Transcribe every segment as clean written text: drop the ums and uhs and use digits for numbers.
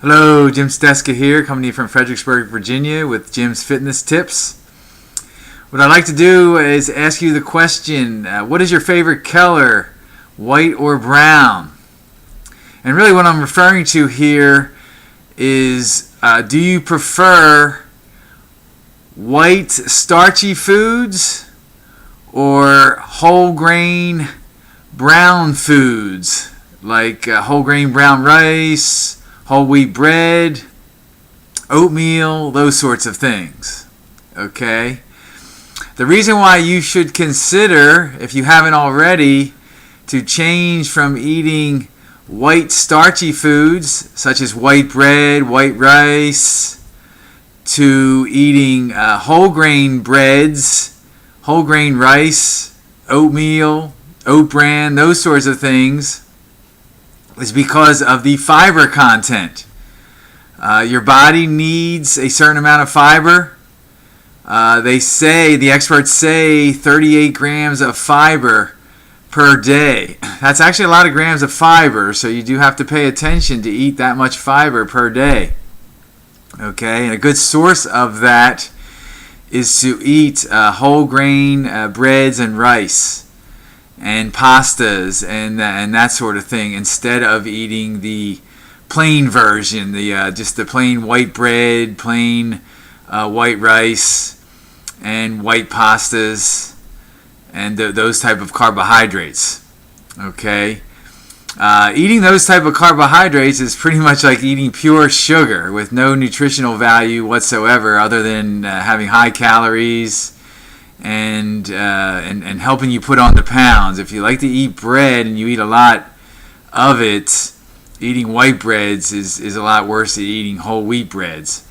Hello, Jim Steska here, coming to you from Fredericksburg, Virginia with Jim's Fitness Tips. What I'd like to do is ask you the question, what is your favorite color, white or brown? And really what I'm referring to here is, do you prefer white starchy foods or whole grain brown foods like whole grain brown rice, whole wheat bread, oatmeal, those sorts of things? Okay? The reason why you should consider, if you haven't already, to change from eating white starchy foods such as white bread, white rice, to eating whole grain breads, whole grain rice, oatmeal, oat bran, those sorts of things, is because of the fiber content. Your body needs a certain amount of fiber. The experts say 38 grams of fiber per day. That's actually a lot of grams of fiber, so you do have to pay attention to eat that much fiber per day. Okay, and a good source of that is to eat whole grain breads and rice and pastas and that sort of thing, instead of eating the plain version, just the plain white bread, plain white rice, and white pastas, and those type of carbohydrates. Okay, eating those type of carbohydrates is pretty much like eating pure sugar with no nutritional value whatsoever, other than having high calories and helping you put on the pounds. If you like to eat bread and you eat a lot of it, eating white breads is a lot worse than eating whole wheat breads.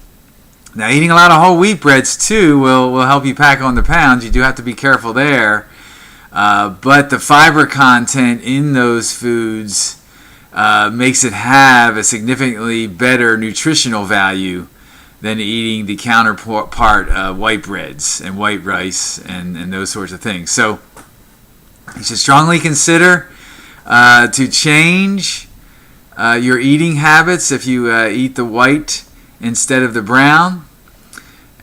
Now, eating a lot of whole wheat breads too will help you pack on the pounds. You do have to be careful there. But the fiber content in those foods makes it have a significantly better nutritional value than eating the counterpart white breads and white rice and those sorts of things. So you should strongly consider to change your eating habits if you eat the white instead of the brown.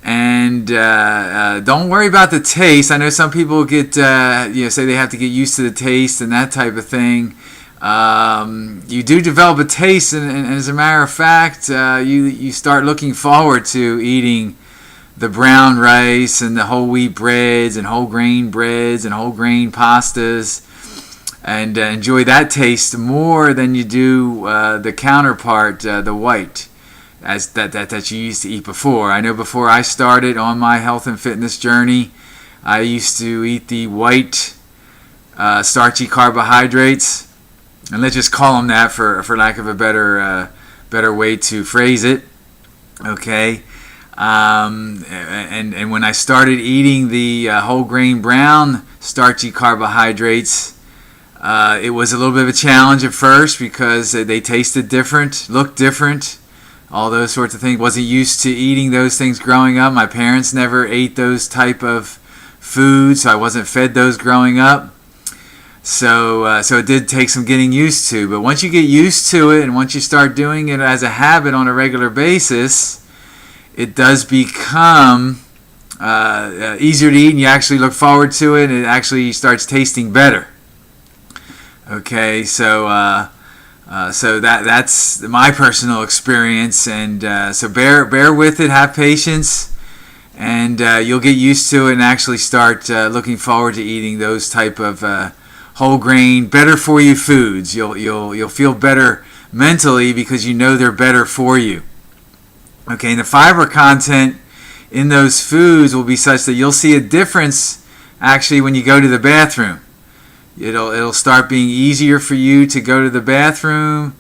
And don't worry about the taste. I know some people get say they have to get used to the taste and that type of thing. You do develop a taste, and as a matter of fact, you start looking forward to eating the brown rice and the whole wheat breads and whole grain breads and whole grain pastas, and enjoy that taste more than you do the counterpart, the white, as that you used to eat before. I know before I started on my health and fitness journey, I used to eat the white starchy carbohydrates, and let's just call them that for lack of a better way to phrase it. Okay, and when I started eating the whole grain brown starchy carbohydrates, it was a little bit of a challenge at first because they tasted different, looked different, all those sorts of things. Wasn't used to eating those things growing up. My parents never ate those type of foods, so I wasn't fed those growing up. So it did take some getting used to. But once you get used to it, and once you start doing it as a habit on a regular basis, it does become easier to eat, and you actually look forward to it, and it actually starts tasting better. Okay, so that's my personal experience, and so bear with it, have patience, and you'll get used to it, and actually start looking forward to eating those type of whole grain, better for you foods. You'll feel better mentally because you know they're better for you. Okay, and the fiber content in those foods will be such that you'll see a difference actually when you go to the bathroom. It'll start being easier for you to go to the bathroom,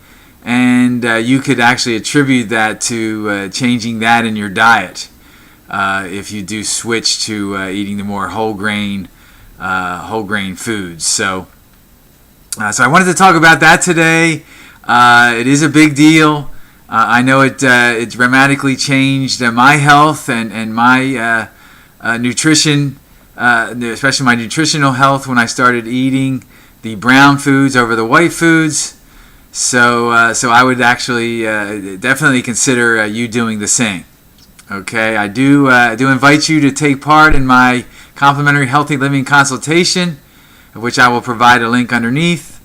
and you could actually attribute that to changing that in your diet if you do switch to eating the more whole grain foods. So I wanted to talk about that today. It is a big deal. I know it dramatically changed my health and my nutrition, especially my nutritional health, when I started eating the brown foods over the white foods. So I would actually definitely consider you doing the same. Okay, I do invite you to take part in my complimentary healthy living consultation, of which I will provide a link underneath.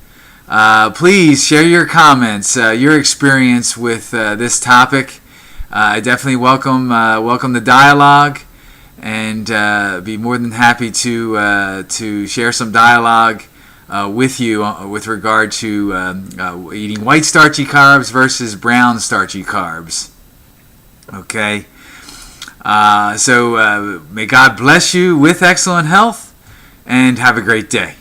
Please share your comments, your experience with this topic. I definitely welcome the dialogue, and be more than happy to share some dialogue with you with regard to eating white starchy carbs versus brown starchy carbs. Okay. So may God bless you with excellent health, and have a great day.